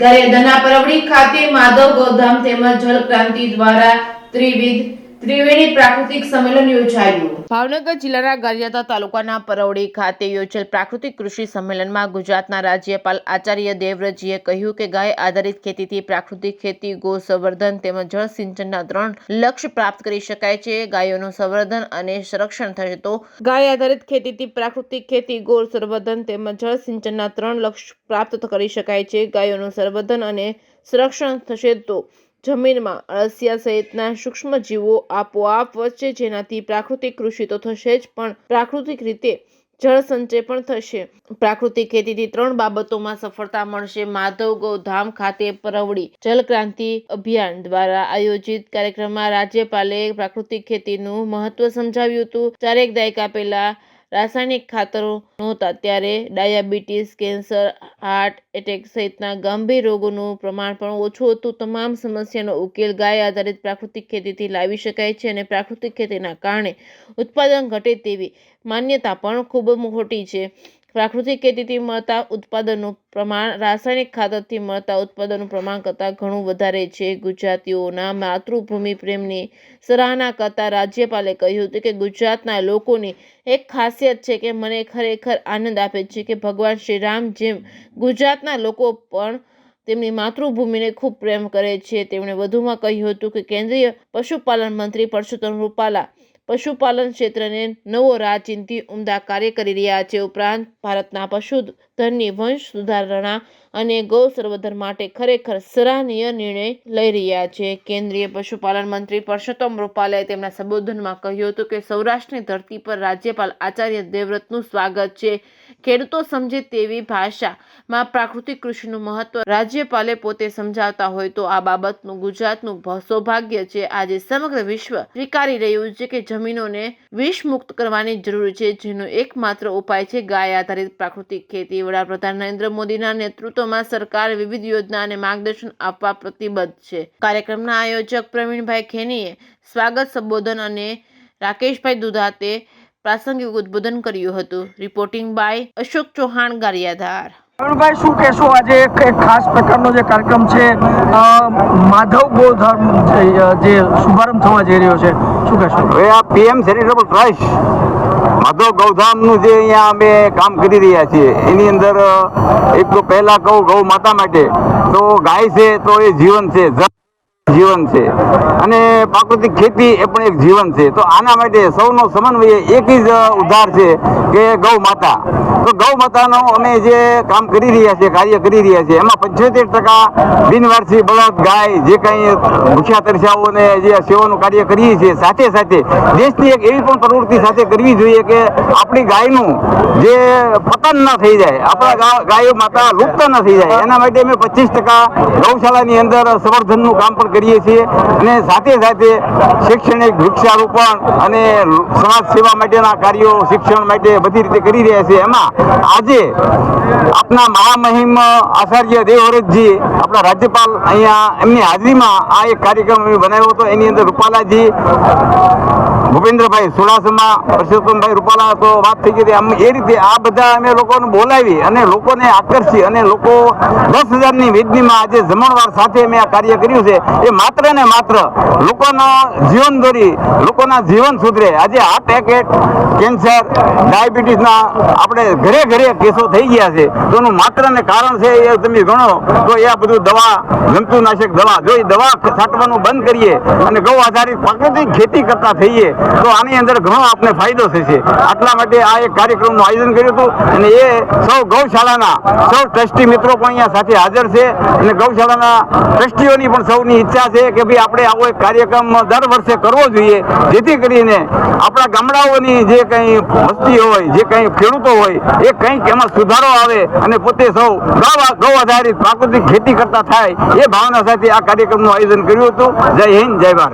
ગારિયાધારના પરવડી ખાતે માધવ ગૌધામ તેમજ જળ ક્રાંતિ દ્વારા ત્રિવેણી પ્રાકૃતિક સંમેલન યોજાયું। ભાવનગર જિલ્લાના ગારિયાધાર તાલુકાના પરવડી ખાતે યોજેલ પ્રાકૃતિક કૃષિ સંમેલનમાં ગુજરાતના રાજ્યપાલ આચાર્ય દેવવ્રતજીએ કહ્યું કે ગાય આધારિત ખેતીથી પ્રાકૃતિક ખેતી, ગૌ સંવર્ધન તેમજ જળ સિંચનના 3 લક્ષ્ય પ્રાપ્ત કરી શકાય છે। ગાયોનું સંવર્ધન અને સંરક્ષણ થશે તો ગાય આધારિત ખેતીથી પ્રાકૃતિક ખેતી, ગૌ સંવર્ધન તેમજ જળ સિંચનના 3 લક્ષ્ય પ્રાપ્ત કરી શકાય છે। ગાયોનું સંવર્ધન અને સંરક્ષણ થશે તો જમીનમાં અળસિયા સહિતના સૂક્ષ્મ જીવો આપોઆપ વધશે, જેનાથી પ્રાકૃતિક કૃષિ તો થશે જ પણ પ્રાકૃતિક રીતે જળ સંચય પણ થશે। પ્રાકૃતિક ખેતીથી 3 બાબતોમાં સફળતા મળશે। માધવ ગૌધામ ખાતે પરવડી જળ ક્રાંતિ અભિયાન દ્વારા આયોજિત કાર્યક્રમમાં રાજ્યપાલે પ્રાકૃતિક ખેતીનું મહત્વ સમજાવ્યું હતું। 4 દાયકા પહેલા રાસાયણિક ખાતરો નહોતા ત્યારે ડાયાબિટીસ, કેન્સર, હાર્ટ એટેક સહિતના ગંભીર રોગોનું પ્રમાણ પણ ઓછું હતું। તમામ સમસ્યાનો ઉકેલ ગાય આધારિત પ્રાકૃતિક ખેતીથી લાવી શકાય છે અને પ્રાકૃતિક ખેતીના કારણે ઉત્પાદન ઘટે તેવી માન્યતા પણ ખૂબ મોટી છે। પ્રાકૃતિક ખેતીથી મળતા ઉત્પાદનનું પ્રમાણ રાસાયણિક ખાતરથી મળતા ઉત્પાદનનું પ્રમાણ કરતાં ઘણું વધારે છે। ગુજરાતીઓના માતૃભૂમિ પ્રેમની સરાહના કરતા રાજ્યપાલે કહ્યું હતું કે ગુજરાતના લોકોની એક ખાસિયત છે કે મને ખરેખર આનંદ આપે છે કે ભગવાન શ્રી રામ જેમ ગુજરાતના લોકો પણ તેમની માતૃભૂમિને ખૂબ પ્રેમ કરે છે। તેમણે વધુમાં કહ્યું હતું કે કેન્દ્રીય પશુપાલન મંત્રી પરસોત્તમ રૂપાલા પશુપાલન ક્ષેત્રને નવો રાહ ચીંધી ઉમદા કાર્ય કરી રહ્યા છે। ઉપરાંત ભારતના પશુધનની વંશ સુધારણા અને ગૌ સંવર્ધન માટે ખરેખર સરાહનીય નિર્ણય લઈ રહ્યા છે। કેન્દ્રીય પશુપાલન મંત્રી પરસોત્તમ રૂપાલાએ તેમના સંબોધનમાં કહ્યું હતું કે સૌરાષ્ટ્રની ધરતી પર રાજ્યપાલ આચાર્ય દેવવ્રતનું સ્વાગત છે। ખેડૂતો સમજે તેવી ભાષામાં પ્રાકૃતિક કૃષિનું મહત્વ રાજ્યપાલે પોતે સમજાવતા હોય તો આ બાબતનું ગુજરાતનું સૌભાગ્ય છે। આજે સમગ્ર વિશ્વ સ્વીકારી રહ્યું છે કે જમીનોને વિષમુક્ત કરવાની જરૂર છે, જેનો એકમાત્ર ઉપાય છે ગાય આધારિત પ્રાકૃતિક ખેતી। વડાપ્રધાન નરેન્દ્ર મોદીના નેતૃત્વમાં સરકાર વિવિધ યોજના અને માર્ગદર્શન આપવા પ્રતિબદ્ધ છે। કાર્યક્રમના આયોજક પ્રવીણભાઈ ખેનીએ સ્વાગત સંબોધન અને રાકેશભાઈ દુધાતે પ્રાસંગિક ઉદ્બોધન કર્યું હતું। Reporting by Ashok Chauhan, Gariadhar. પ્રવીણભાઈ, શું કહેશો? આજે એક ખાસ પ્રકારનો જે કાર્યક્રમ છે, માધવ ગૌધામ જે શુભારંભ થવા જઈ રહ્યો છે, શું કહેશો? હવે આ PM ચેરિટેબલ ટ્રસ્ટ માધવ ગૌધામનું જે અહીંયા અમે કામ કરી રહ્યા છીએ એની અંદર એક તો પહેલા કહું ગૌ માતા માટે તો ગાય છે તો એ જીવન છે, જીવન છે અને પ્રાકૃતિક ખેતી એ પણ એક જીવન છે। તો આના માટે સૌનો સમન્વય એક જ ઉદ્ધાર છે કે ગૌ માતા। તો ગૌ માતાનો અમે જે કામ કરી રહ્યા છીએ, કાર્ય કરી રહ્યા છીએ, એમાં 75% બિનવારસી બળદ ગાય જે કંઈ ભૂખ્યા તરસ્યાઓને જે સેવાનું કાર્ય કરીએ છીએ, સાથે સાથે દેશની એક એવી પણ પ્રવૃત્તિ સાથે કરવી જોઈએ કે આપણી ગાયનું જે પતન ન થઈ જાય, આપણા ગાયો માતા લુપ્ત ન થઈ જાય, એના માટે અમે 25% ગૌશાળાની અંદર સંવર્ધનનું કામ પણ કરીએ છીએ અને સાથે સાથે શૈક્ષણિક વૃક્ષારોપણ અને સમાજ સેવા માટેના કાર્યો શિક્ષણ માટે બધી રીતે કરી રહ્યા છીએ। એમાં આજે આપના મહામહિમ આચાર્ય દેવવ્રતજી આપણા રાજ્યપાલ અહીંયા એમની હાજરીમાં આ એક કાર્યક્રમ બનાવ્યો હતો। એની અંદર રૂપાલાજી, ભૂપેન્દ્રભાઈ ચુડાસમા, પરસોત્તમભાઈ રૂપાલા તો વાત થઈ ગઈ હતી। એ રીતે આ બધા અમે લોકોને બોલાવી અને લોકોને આકર્ષી અને લોકો 10,000ની વેદનીમાં આજે જમણવાર સાથે અમે આ કાર્ય કર્યું છે। એ માત્ર ને માત્ર લોકોનો જીવન દોરી, લોકોના જીવન સુધરે। આજે હાર્ટ એટેક, કેન્સર, ડાયાબિટીસના આપણે ઘરે ઘરે કેસો થઈ ગયા છે, તો એનું માત્ર ને કારણ છે એ તમે ગણો તો એ આ બધું દવા, જંતુનાશક દવા, જો એ દવા છાંટવાનું બંધ કરીએ અને ગૌ આધારિત પ્રાકૃતિક ખેતી કરતા થઈએ તો આની અંદર ઘણો આપણે ફાયદો થશે। આટલા માટે આ એક કાર્યક્રમનું આયોજન કર્યું હતું અને એ સૌ ગૌશાળાના સૌ ટ્રસ્ટી મિત્રો પણ અહીંયા સાથે હાજર છે અને ગૌશાળાના ટ્રસ્ટીઓની પણ સૌની ઈચ્છા છે કે ભાઈ આપણે આવો એક કાર્યક્રમ દર વર્ષે કરવો જોઈએ, જેથી કરીને આપણા ગામડાઓની જે કંઈ વસ્તી હોય, જે કંઈ ખેડૂતો હોય, એ કંઈક એમાં સુધારો આવે અને પોતે સૌ ગૌ આધારિત પ્રાકૃતિક ખેતી કરતા થાય, એ ભાવના સાથે આ કાર્યક્રમનું આયોજન કર્યું હતું। જય હિન્દ, જય ભારત।